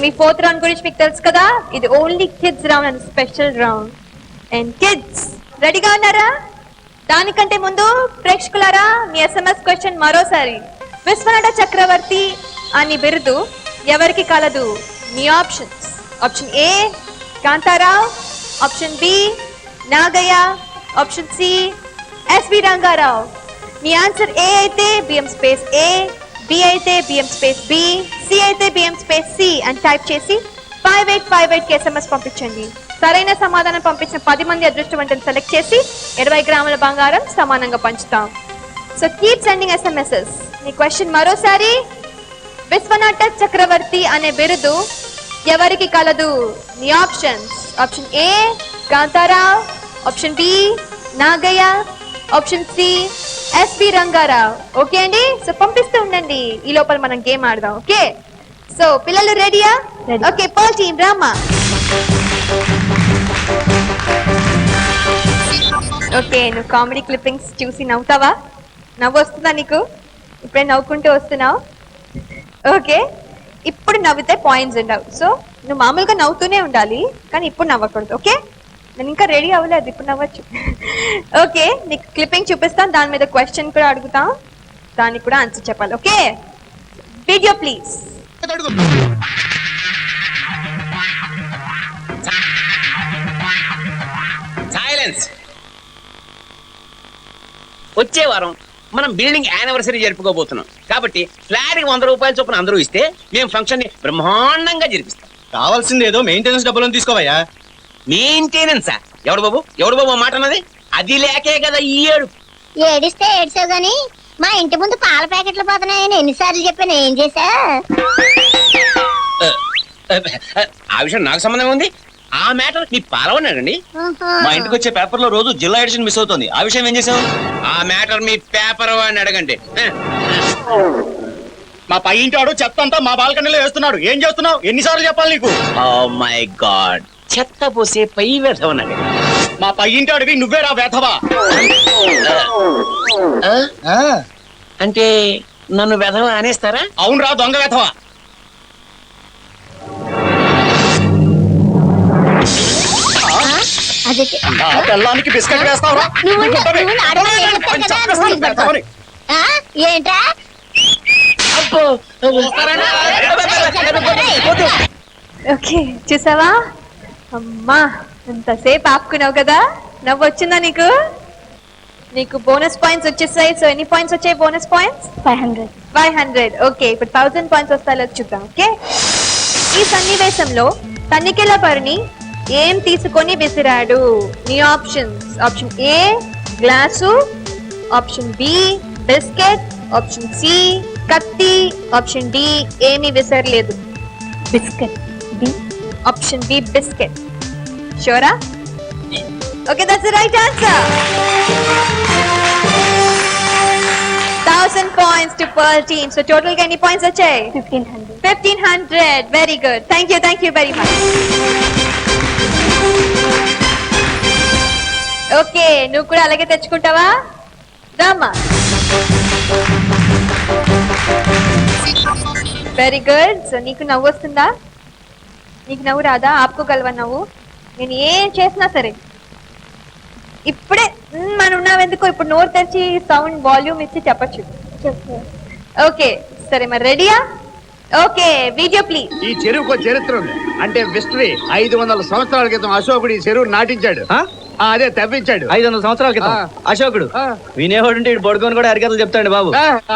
Speaker 1: మీ 4th రౌండ్ గురించి మీకు తెలుసు కదా? ఇది only kids round and special round. And kids రెడీగా ఉన్నారా? దానికంటే ముందు ప్రేక్షకులారా, మీ SMS క్వశ్చన్ మరోసారి. విశ్వనట చక్రవర్తి అని బిరుదు ఎవరికి కలదు? మీ options. Option A Kantha Rao, option B Nagaiah, option C SV Ranga Rao. మీ ఆన్సర్ ఏ అయితే బిఎం స్పేస్ ఏ, బి అయితే బిఎం స్పేస్ బి, సి అయితే బిఎం స్పేస్ సి అని టైప్ చేసి 5858 కి SMS పంపించండి. సరైన సమాధానం పంపించిన 10 మంది అదృష్టవంతులను సెలెక్ట్ చేసి 20 గ్రాముల బంగారం సమానంగా పంచుతాం. So keep sending SMSs. మీ క్వశ్చన్ మరోసారి. విశ్వనాట చక్రవర్తి అనే బిరుదు ఎవరికి కలదు? మీ options. Option A Kantha Rao, option B Nagaiah, option C SP Ranga Rao. Okay అండి, సో పంపిస్తూ ఉండండి. ఈ లోపల మనం గేమ్ ఆడదాం. ఓకే, సో పిల్లలు రెడీయా? Okay, per team Rama. Okay, నువ్వు కామెడీ క్లిప్పింగ్స్ చూసి నవ్వుతావా? నవ్వు వస్తుందా నీకు? ఇప్పుడే నవ్వుకుంటూ వస్తున్నావు. ఓకే, ఇప్పుడు నవ్వితే పాయింట్స్ ఉండవు. సో నువ్వు మామూలుగా నవ్వుతూనే ఉండాలి, కానీ ఇప్పుడు నవ్వకూడదు. ఓకే, నేను ఇంకా రెడీ అవ్వలేదు, ఇప్పుడు నవ్వచ్చు. ఓకే, నీకు క్లిప్పింగ్ చూపిస్తాను, దాని మీద క్వశ్చన్ కూడా అడుగుతాం, దానికి కూడా ఆన్సర్ చెప్పాలి. Okay, video please.
Speaker 6: సైలెన్స్. వచ్చే వారం మనం బిల్డింగ్ యానివర్సరీ జరుపుకోబోతున్నాం కాబట్టి ఫ్లాట్ కి 100 రూపాయల చొప్పున అందరూ ఇస్తే మేము ఫంక్షన్ ని బ్రహ్మాండంగా జరిపిస్తాం.
Speaker 7: కావాల్సింది ఏదో మెయింటెనెన్స్ డబ్బులను తీసుకోవయ్యా.
Speaker 6: మెయింటెనెన్సా? ఎవడు బాబు మాట అన్నది? అది లేకే కదా ఈ ఏడు.
Speaker 4: ఏడిస్తే ఏడ్చావు గాని మా ఇంటి ముందు పాల ప్యాకెట్లు పోతున్నాయని ఎన్నిసార్లు చెప్పాను, ఏం చేశా?
Speaker 6: ఆ విషయం నాకు సంబంధం ఉంది. ఆ మ్యాటర్ మీ పాలవన్నాడండి.
Speaker 7: మా ఇంటికి వచ్చే పేపర్ లో రోజు జిల్లా ఎడిషన్ మిస్ అవుతుంది. ఆ విషయం ఏం చేసావు?
Speaker 6: ఆ మ్యాటర్ మీ పేపర్ అని అడగండి.
Speaker 7: మా పై ఇంటి వాడు చెత్త అంతా మా బాల్కనీలో వేస్తున్నాడు. ఏం చేస్తున్నావు? ఎన్నిసార్లు చెప్పాలి నీకు?
Speaker 6: ఓ మై గాడ్, చెత్త పోసే పై వేధవన్నాడు.
Speaker 7: మా పై ఇంటి వాడివి నువ్వే రా వేధవా.
Speaker 6: అంటే నన్ను వెధవ అనేస్తారా?
Speaker 7: అవును రా, దొంగ వేధవా.
Speaker 4: అదే
Speaker 7: నా పిల్లానికి బిస్కెట్ వేస్తావురా
Speaker 4: నువ్వు ఆడవాళ్ళు ఏం చెప్తారు కదా, నువ్వు ఇది పట్టుకో. ఆ, ఏంట్రా
Speaker 1: ఓకే చూసావా అమ్మా ఎంతసేపు ఆపుకున్నావు కదా నవ్వు వచ్చిందా నీకు నీకు బోనస్ పాయింట్స్ వచ్చేసాయి సో ఎన్ని పాయింట్స్ వచ్చాయి బోనస్ పాయింట్స్ 500 ఓకే ఇప్పుడు 1000 పాయింట్స్ వస్తాయో చూద్దాం ఓకే ఈ సన్నివేశంలో తనికెల పరిని ఏం తీసుకొని విసిరాడు నీ options option A glass option B biscuit option C కత్తి ఆప్షన్ డి ఏమీ విసరలేదు biscuit B option B biscuit షూరా okay that's the right answer 1000 points to Pearl team. So total ga any points వచ్చాయి 1500 very good thank you very much okay నువ్వు కూడా అలాగే తెచ్చుకుంటావా రామా వెరీ గుడ్ సో నీకు నవ్వు వస్తుందా నీకు నవ్వు రాదా ఆపుకోగలవా నవ్వు నేను ఏం చేసినా సరే ఇప్పుడే మనం ఉన్నావెందుకో ఇప్పుడు నోరు తెరిచి సౌండ్ వాల్యూమ్ ఇచ్చి చెప్పచ్చు ఓకే సరే మరి రెడీయా ఓకే వీడియో ప్లీజ్
Speaker 8: ఈ చెరువుకు ఒక చరిత్ర ఉంది అంటే విస్టరీ 500 సంవత్సరాల క్రితం అశోకుడు ఈ చెరువు నాటించాడు అదే తవ్వించాడు
Speaker 3: 500 సంవత్సరాల క్రితం అశోకుడు వినేవాడు బొడుకొని కూడా అరికథలు చెప్తాడు బాబు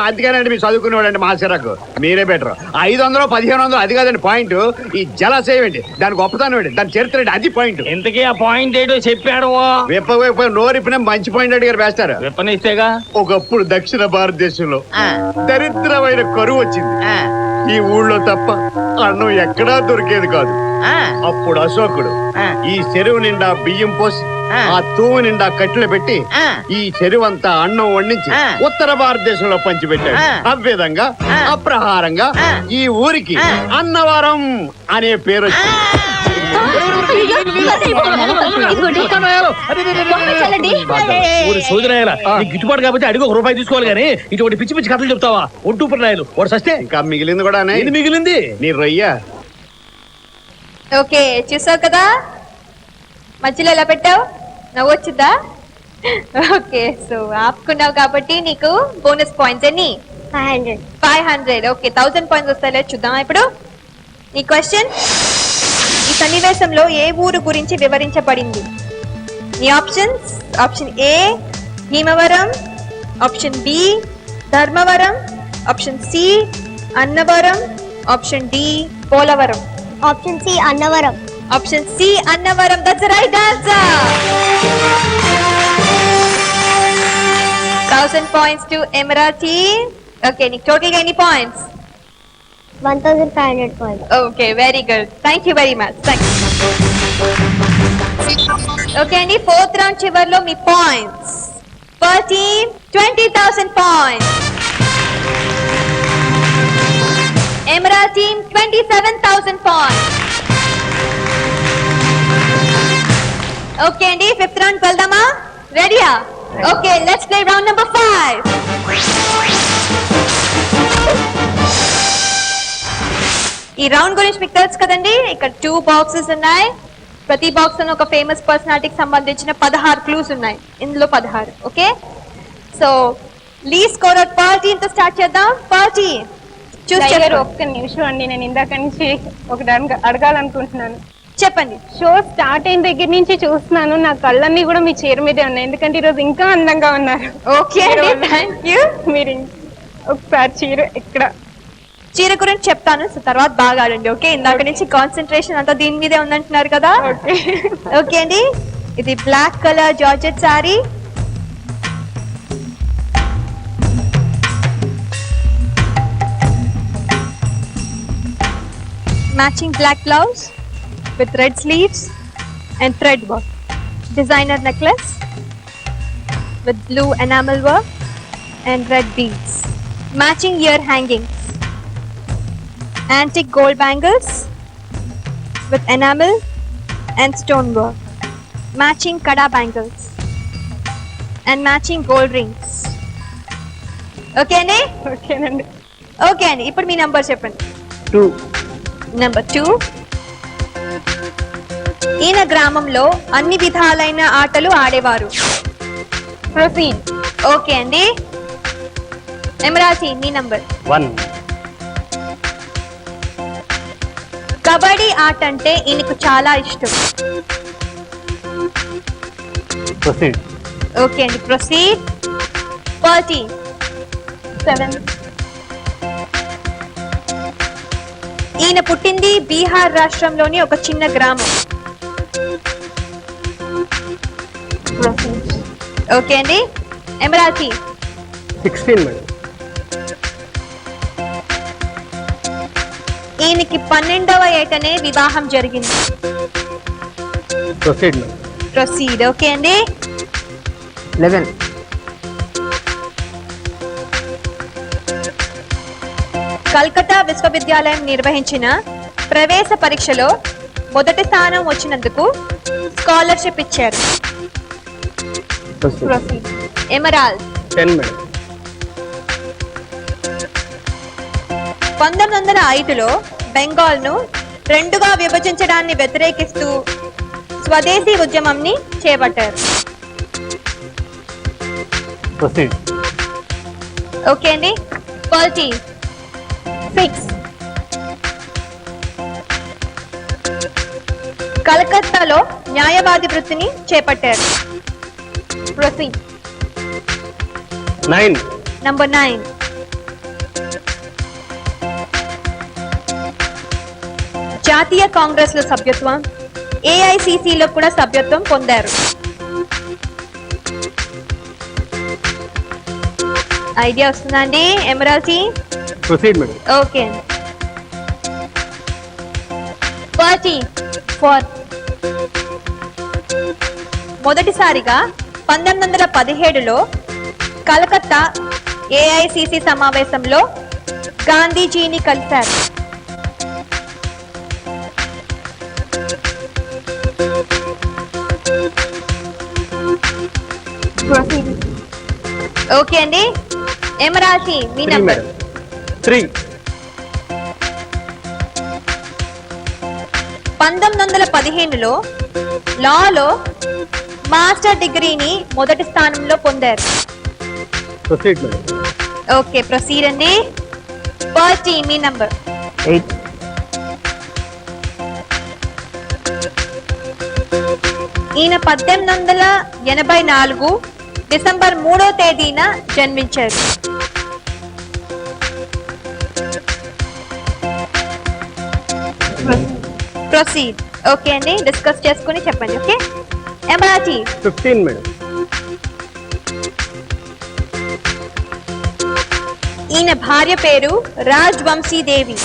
Speaker 8: అందుకేనండి మీరు చదువుకునేవాడండి మా చిరకు మీరే బెటర్ 500 1500 అది కాదండి పాయింట్ ఈ జలాశయం అండి దాని గొప్పతనం అండి దాని చరిత్ర అండి అది పాయింట్
Speaker 3: ఇంతకీ ఆ పాయింట్ ఏంటో చెప్పాడు
Speaker 8: విప్ప నోరిపిన మంచి పాయింట్ అడిగారు వేస్తారు
Speaker 3: విప్పనిస్తేగా
Speaker 8: ఒకప్పుడు దక్షిణ భారతదేశంలో దరిద్రమైన కరువు వచ్చింది ఈ ఊళ్ళో తప్ప అన్నం ఎక్కడా దొరికేది కాదు అప్పుడు అశోకుడు ఈ చెరువు నిండా బియ్యం పోసి ఆ తూము నిండా కట్టెలు పెట్టి ఈ చెరువు అంతా అన్నం వండించి ఉత్తర భారతదేశంలో పంచిపెట్టాడు ఆ విధంగా అప్రహారంగా ఈ ఊరికి అన్నవరం అనే పేరు వచ్చింది
Speaker 3: గిట్టుబాటు కాబట్టి అడిగి ₹1 తీసుకోవాలి కానీ ఇటువంటి పిచ్చి పిచ్చి కథలు చెప్తావా ఒట్టు నాయలు వాడు సస్తే
Speaker 8: ఇంకా మిగిలింది కూడా
Speaker 3: మిగిలింది
Speaker 8: నీ రొయ్య
Speaker 1: ఓకే చూసావు కదా మధ్యలో ఎలా పెట్టావు నవ్వు వచ్చిందా ఓకే సో ఆపుకున్నావు కాబట్టి నీకు బోనస్ పాయింట్స్ ఎన్ని 500 ఓకే 1000 పాయింట్స్ వస్తాయో చూద్దాం ఇప్పుడు ఈ క్వశ్చన్ ఈ సన్నివేశంలో ఏ ఊరు గురించి వివరించబడింది నీ options option A Bhimavaram option B Dharmavaram option C Annavaram option D Polavaram
Speaker 4: option C Annavaram
Speaker 1: option C Annavaram that's right answer 1000 points to Emirati okay నీకు టోటల్ గా ఎన్ని points
Speaker 4: 1500 points
Speaker 1: okay very good thank you very much thank you okay అండి ఫోర్త్ రౌండ్ చివర్లో మీ points per team 20000 points Emirati team 27000 points okay అండి ఫిఫ్త్ రౌండ్ వెళ్దామా రెడీయా okay let's play round number 5 ఈ రౌండ్ గురించి మీకు తెలుసు కదండి ఇక్కడ 2 బాక్సెస్ ఉన్నాయి ప్రతి బాక్స్ లో ఒక ఫేమస్ పర్సనాలిటీకి సంబంధించిన 16 క్లూస్ ఉన్నాయి ఇందులో 16 okay so lead scorer party తో స్టార్ట్ చేద్దాం పార్టీ చూస్ చేయండి
Speaker 9: ఒక్క నిమిషం అండి నేను ఇందాక నుంచి ఒకదానికి అడగాలనుకుంటున్నాను
Speaker 1: చెప్పండి
Speaker 9: షో స్టార్ట్ అయిన దగ్గర నుంచి చూస్తున్నాను నా కళ్ళన్నీ కూడా మీ చీర మీదే ఉన్నాయి ఎందుకంటే ఈరోజు ఇంకా అందంగా ఉన్నారు
Speaker 1: ఓకే థ్యాంక్ యూ
Speaker 9: మీరు ఒకసారి చీర ఇక్కడ
Speaker 1: చీర గురించి చెప్తాను సో తర్వాత బాగా ఆడండి ఓకే ఇందాక నుంచి కాన్సన్ట్రేషన్ అంతా దీని మీదే ఉందంటున్నారు కదా
Speaker 9: ఓకే
Speaker 1: ఓకే అండి ఇది black colour georgette sari matching black blouse with red sleeves and thread work. Designer necklace with blue enamel work and red beads. Matching ear hangings. Antique gold bangles with enamel and stone work. Matching kada bangles and matching gold rings. Okay ane?
Speaker 9: ఓకేనండి
Speaker 1: Okay ane. ఇప్పుడు మీ నంబర్ చెప్పండి.
Speaker 2: 2
Speaker 1: Number 2. ఈయన గ్రామంలో అన్ని విధాలైన ఆటలు ఆడేవారు.
Speaker 9: ప్రొసీడ్.
Speaker 1: ఓకే అండి. ఎమరాజీ మీ నంబర్.
Speaker 3: 1.
Speaker 1: కబడ్డీ ఆట అంటే ఈయనకు చాలా ఇష్టం.
Speaker 3: ప్రొసీడ్.
Speaker 1: ఓకే అండి, ప్రొసీడ్. 40.
Speaker 9: 7.
Speaker 1: ఈయన పుట్టింది బీహార్ రాష్ట్రంలోని ఒక చిన్న గ్రామం.
Speaker 9: ప్రొసీడ్.
Speaker 1: ఓకే అండి. ఎమరాజీ
Speaker 3: 16 మేడం.
Speaker 1: ఈయనకి 12వ ఏటనే వివాహం జరిగింది.
Speaker 3: Proceed madam.
Speaker 1: ప్రొసీడ్. ఓకే అండి.
Speaker 2: 11.
Speaker 1: కల్కత్తా విశ్వవిద్యాలయం నిర్వహించిన ప్రవేశ పరీక్షలో మొదటి స్థానం వచ్చినందుకు స్కాలర్షిప్ ఇచ్చారు.
Speaker 2: Proceed.
Speaker 9: ప్రొసీడ్.
Speaker 1: Emerald
Speaker 3: 10 madam.
Speaker 1: 1905లో బెంగాల్ను రెండుగా విభజించడాన్ని వ్యతిరేకిస్తూ స్వదేశీ ఉద్యమంని చేపట్టారు.
Speaker 3: ప్రొసీడ్.
Speaker 1: ఓకే అండి. 40.
Speaker 9: 6.
Speaker 1: కలకత్తాలో న్యాయవాది వృత్తిని చేపట్టారు.
Speaker 9: ప్రొసీడ్.
Speaker 3: 9.
Speaker 1: నంబర్ 9. జాతీయ కాంగ్రెస్ లో సభ్యత్వం, AICC లో కూడా సభ్యత్వం పొందారు. ఐడియా వస్తుందండి ఎమరాల్జీ?
Speaker 3: Proceed madam.
Speaker 1: ఓకే అండి. 44. మొదటిసారిగా 1917లో కలకత్తా AICC సమావేశంలో గాంధీజీని కలిశారు.
Speaker 9: ప్రొసీడ్.
Speaker 1: ఓకే అండి. ఎమరాజీ మీ
Speaker 3: 3
Speaker 1: నంబర్.
Speaker 3: మేడం. 3.
Speaker 1: 1915లో లాలో మాస్టర్ డిగ్రీని మొదటి స్థానంలో పొందారు.
Speaker 3: Proceed madam.
Speaker 1: ఓకే, ప్రొసీడ్ అండి. 40 మీ నంబర్.
Speaker 2: 8.
Speaker 1: ఈయన 1884 డిసెంబర్ 3వ తేదీన జన్మించారు. ప్రొసీడ్. ఓకే అండి, డిస్కస్ చేసుకుని చెప్పండి. ఓకే. Emerald
Speaker 3: 15 madam.
Speaker 1: ఈయన భార్య పేరు Rajvanshi Devi.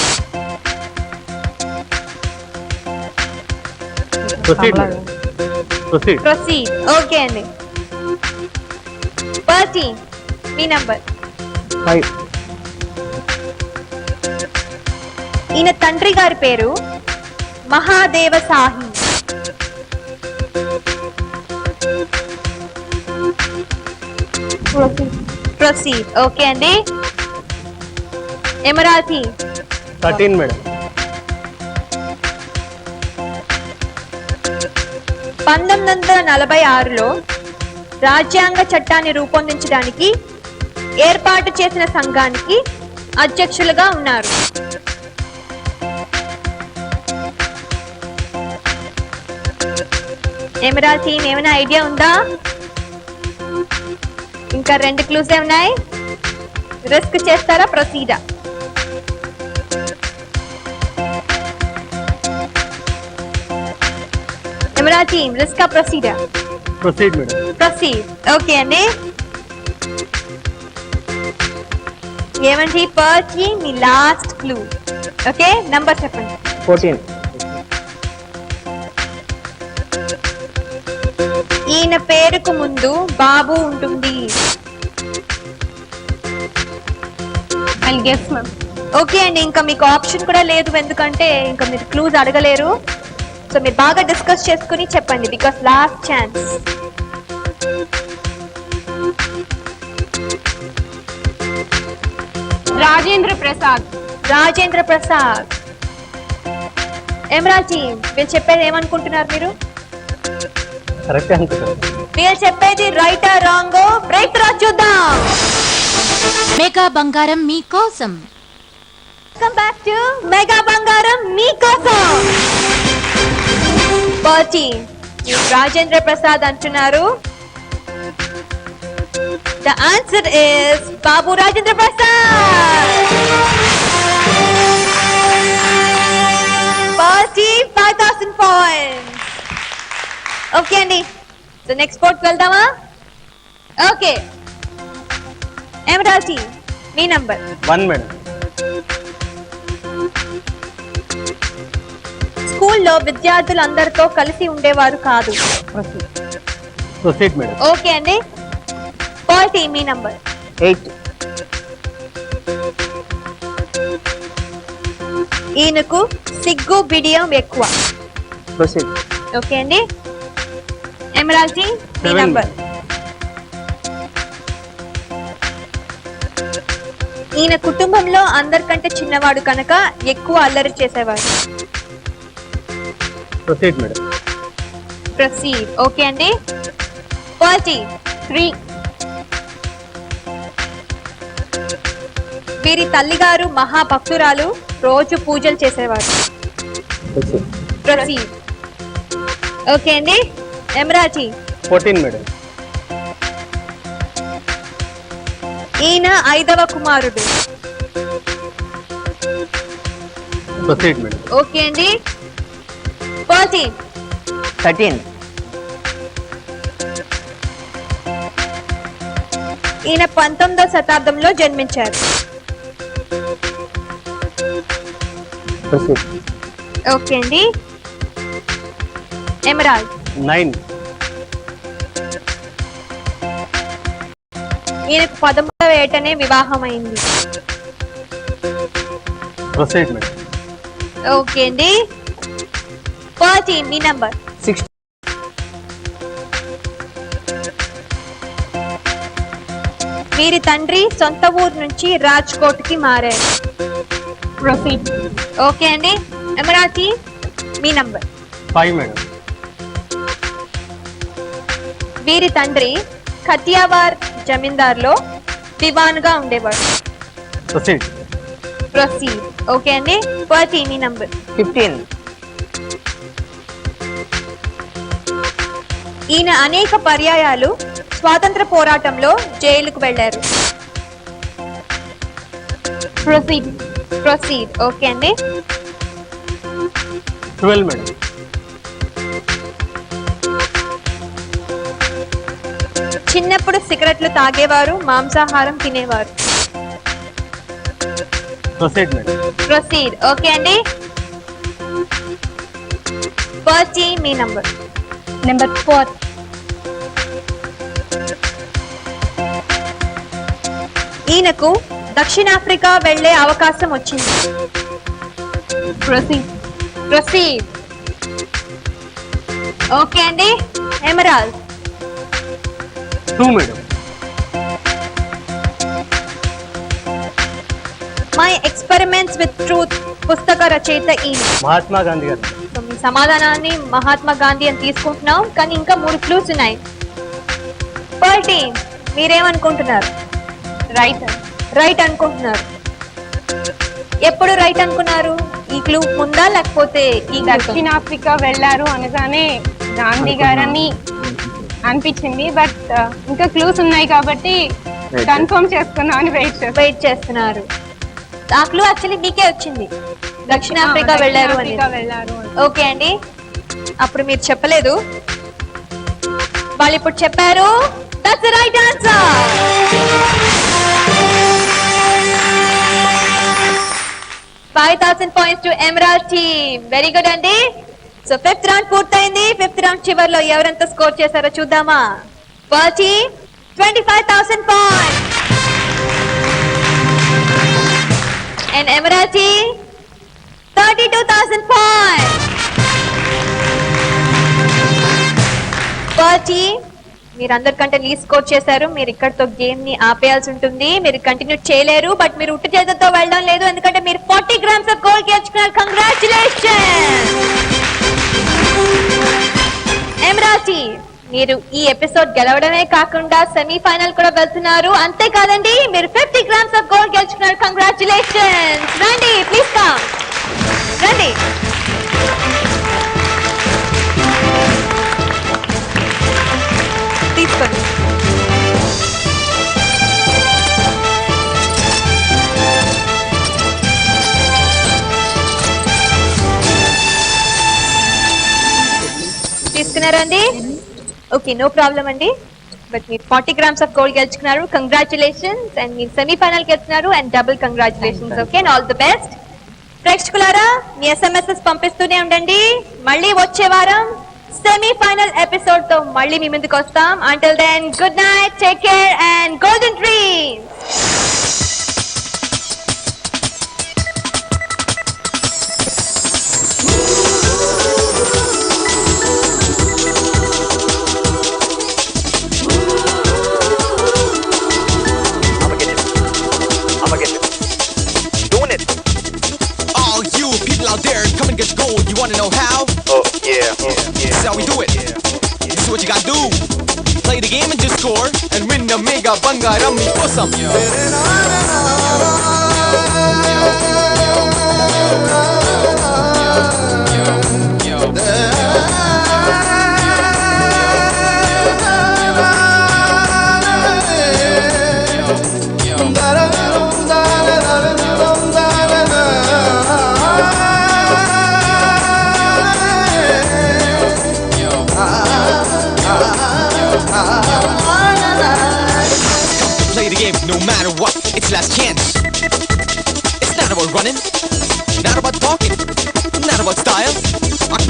Speaker 3: Proceed madam. Proceed.
Speaker 1: Proceed. Okay అండి. 30 మీ నంబర్.
Speaker 2: 5.
Speaker 1: ఈయన తండ్రి గారి పేరు మహాదేవ సాహి. ప్రొసీడ్. ఓకే అండి. ఎమరాజీ
Speaker 3: 13 మేడం.
Speaker 1: 1946లో రాజ్యాంగ చట్టాన్ని రూపొందించడానికి ఏర్పాటు చేసిన సంఘానికి అధ్యక్షులుగా ఉన్నారు. ఎమరాజీ ఏమైనా ఐడియా ఉందా? ఇంకా 2 క్లూస్ ఉన్నాయి. రిస్క్ చేస్తారా, ప్రొసీడా? ఎమరాజీ రిస్క్ ప్రొసీడా?
Speaker 3: Proceed madam.
Speaker 1: ప్రొసీడ్. ఓకే అండి. ఏమండి పర్చి మీ లాస్ట్ క్లూ. ఓకే, నంబర్ చెప్పండి.
Speaker 2: 14.
Speaker 1: ఈయన పేరుకు ముందు బాబు ఉంటుంది.
Speaker 9: I'll guess, ma'am.
Speaker 1: ఓకే అండి, ఇంకా మీకు ఆప్షన్ కూడా లేదు, ఎందుకంటే ఇంకా మీరు క్లూజ్ అడగలేరు. సో మీరు బాగా డిస్కస్ చేసుకుని చెప్పండి, because last chance.
Speaker 9: Rajendra Prasad.
Speaker 1: Rajendra Prasad. Emerald వీళ్ళు చెప్పేది ఏమనుకుంటున్నారు మీరు?
Speaker 3: Correct answer.
Speaker 1: మీరు చెప్పేది రైటా రాంగో బ్రేక్ తర్వాత చూద్దాం.
Speaker 5: మెగా బంగారం మీకోసం.
Speaker 1: వెల్కమ్ బ్యాక్ టు మెగా బంగారం మీకోసం. పార్టీ రాజేంద్ర ప్రసాద్ అంటున్నారు. The answer is Babu Rajendra Prasad. Party 5000 points. Okay అండి, సో నెక్స్ట్ స్పోర్ట్కి వెళ్దామా? ఓకే, ఎమరాల్టీ మీ నంబర్.
Speaker 3: 1 మేడం.
Speaker 1: స్కూల్లో విద్యార్థులందరితో కలిసి ఉండేవారు కాదు.
Speaker 3: Proceed madam.
Speaker 1: ఓకే అండి, పార్టీ మీ నంబర్.
Speaker 2: 8.
Speaker 1: ఈయనకు సిగ్గు బిడియం ఎక్కువ.
Speaker 2: ప్రొసీడ్.
Speaker 1: ఓకే అండి, ఎమరాల్టీ మీ
Speaker 3: 7.
Speaker 1: నంబర్. ఈయన కుటుంబంలో అందరికంటే చిన్నవాడు కనుక ఎక్కువ అల్లరి చేసేవాడు.
Speaker 3: Proceed madam.
Speaker 1: ప్రొసీడ్. ఓకే అండి, పార్టీ 3. వీరి తల్లిగారు మహాభక్తురాలు, రోజు పూజలు చేసేవారు.
Speaker 3: ప్రొసీడ్.
Speaker 1: ప్రొసీడ్. ఓకే అండి, ఎమరాల్టీ
Speaker 3: 14 మేడం.
Speaker 1: ఈయన 5వ కుమారుడు.
Speaker 3: Proceed madam.
Speaker 1: ఓకే అండి, పార్టీ
Speaker 2: 13.
Speaker 1: ఈయన 19వ శతాబ్దంలో జన్మించారు.
Speaker 2: ప్రొసీడ్.
Speaker 1: ఓకే అండి, ఎమరాల్డ్
Speaker 3: 9.
Speaker 1: ఈయనకు 13వ ఏటనే వివాహమైంది.
Speaker 3: Proceed madam.
Speaker 1: ఓకే అండి, పార్టీ మీ నంబర్.
Speaker 2: 16.
Speaker 1: వీరి తండ్రి సొంత ఊరు నుంచి రాజ్కోట్ కి మారారు. ప్రొసీడ్. ఓకే అండి, ఎమరాల్టీ మీ నంబర్.
Speaker 3: 5 మేడం.
Speaker 1: వీరి తండ్రి ఖతియావార్ జమీందార్లో దివాన్గా ఉండేవాడు.
Speaker 3: ప్రొసీడ్.
Speaker 1: ప్రొసీడ్. ఓకే అండి, పార్టీ మీ నంబర్.
Speaker 2: 15.
Speaker 1: ఈయన అనేక పర్యాయాలు స్వాతంత్ర పోరాటంలో జైలుకు వెళ్లారు. ప్రొసీడ్. ప్రొసీడ్. ఓకే అండి,
Speaker 3: 12 మేడం.
Speaker 1: చిన్నప్పుడు సిగరెట్లు తాగేవారు, మాంసాహారం తినేవారు.
Speaker 3: Proceed madam.
Speaker 1: ప్రొసీడ్. ఓకే అండి, పార్టీ మీ నంబర్. నెంబర్ 4. ఈయనకు దక్షిణాఫ్రికా వెళ్లే అవకాశం వచ్చింది. ప్రొసీడ్. ప్రొసీడ్. ఓకే అండి, emerald
Speaker 3: 2 madam.
Speaker 1: My experiments with truth పుస్తక రచయిత ఈయన.
Speaker 3: మహాత్మా గాంధీ గారు.
Speaker 1: సో మీ సమాధానాన్ని మహాత్మా గాంధీ అని తీసుకుంటున్నాం, కానీ ఇంకా 3 క్లూస్ ఉన్నాయి. పార్టీ మీరేమనుకుంటున్నారు? రైట్. రైట్ అనుకుంటున్నారు. ఎప్పుడు రైట్ అనుకున్నారు? ఈ క్లూ ముందా లేకపోతే ఈ
Speaker 9: దక్షిణాఫ్రికా వెళ్ళారు అనగానే గాంధీ గారని అనిపించింది, బట్ ఇంకా క్లూస్ ఉన్నాయి కాబట్టి కన్ఫర్మ్ చేసుకుందామని
Speaker 1: వెయిట్ చేస్తున్నారు. ఆ క్లూ యాక్చువల్లీ మీకే వచ్చింది, దక్షిణాఫ్రికా వెళ్ళారు అని. ఓకే అండి, అప్పుడు మీరు చెప్పలేదు, వాళ్ళు ఇప్పుడు చెప్పారు. That's the right answer. 5000 points to Emerald team. Very good అండి. సో 5th రౌండ్ పూర్తయింది. 5th రౌండ్ చివర్లో ఎవరెంత స్కోర్ చేశారో చూద్దామా? Party 25,000 points and Emerald team 32,000 points. Party మీరందరికంటే లీడ్ స్కోర్ చేశారు. మీరు ఇక్కడతో గేమ్ ని ఆపేయాల్సి ఉంటుంది. మీరు కంటిన్యూ చేయలేరు, బట్ మీరు ఉట్టి చేతులతో వెళ్ళడం లేదు, ఎందుకంటే మీరు 40 grams ఆఫ్ గోల్డ్ గెలుచుకున్నారు. కంగ్రాచులేషన్. ఎమరాల్డ్ టీమ్ మీరు ఈ ఎపిసోడ్ గెలవడమే కాకుండా సెమీఫైనల్ కూడా వెళ్తున్నారు. అంతేకాదండి, మీరు 50 grams ఆఫ్ గోల్డ్ గెలుచుకున్నారు. కంగ్రాచులేషన్స్. రండి, ప్లీజ్ కమ్. రండి. తీసుకోండి. తీసుకున్నారండి? ఓకే, నో ప్రాబ్లం అండి. బట్ మీరు 40 grams ఆఫ్ గోల్డ్ గెలుచుకున్నారు. కంగ్రాచులేషన్స్. అండ్ మీరు సెమీఫైనల్ గెలుచుకున్నారు. And double congratulations. Okay, and all the best. ప్రేక్షకులారా, మీ ఎస్ఎంఎస్ పంపిస్తూనే ఉండండి. మళ్ళీ వచ్చే వారం సెమీఫైనల్ ఎపిసోడ్ తో మళ్ళీ మీ ముందుకు వస్తాం. Until then, good night, take care and golden dreams.
Speaker 10: All you people out there, come and get gold. You wanna know how?
Speaker 8: Oh, yeah.
Speaker 10: This is how we do it. This is what you gotta do. Play the game and just score and win the Mega Bangaram Mikosam. Play the game no matter what, it's last chance. It's not about running, not about talking, not about style.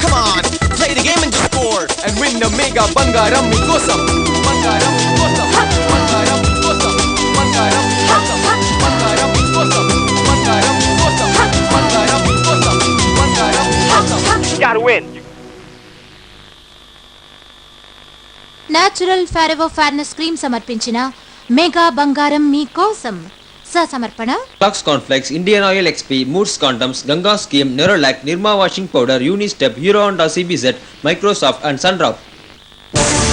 Speaker 10: Come on, play the game and just score and win the Mega Bangaram Mikosam. Bangaram Mikosam. Bangaram Mikosam. Bangaram Mikosam. Bangaram Mikosam. Bangaram Mikosam. Bangaram Mikosam. Bangaram Mikosam.
Speaker 8: You gotta win.
Speaker 5: Natural Fairever fairness cream సమర్పించిన మెగా బంగారం మీకోసం. సమర్పణ
Speaker 11: Lux Cornflakes, Indian Oil XP, Moods Condoms, Ganga Scheme, Nerolac, Nirma Washing Powder, Unistep, Hero Honda CBZ, Microsoft and Sundrop.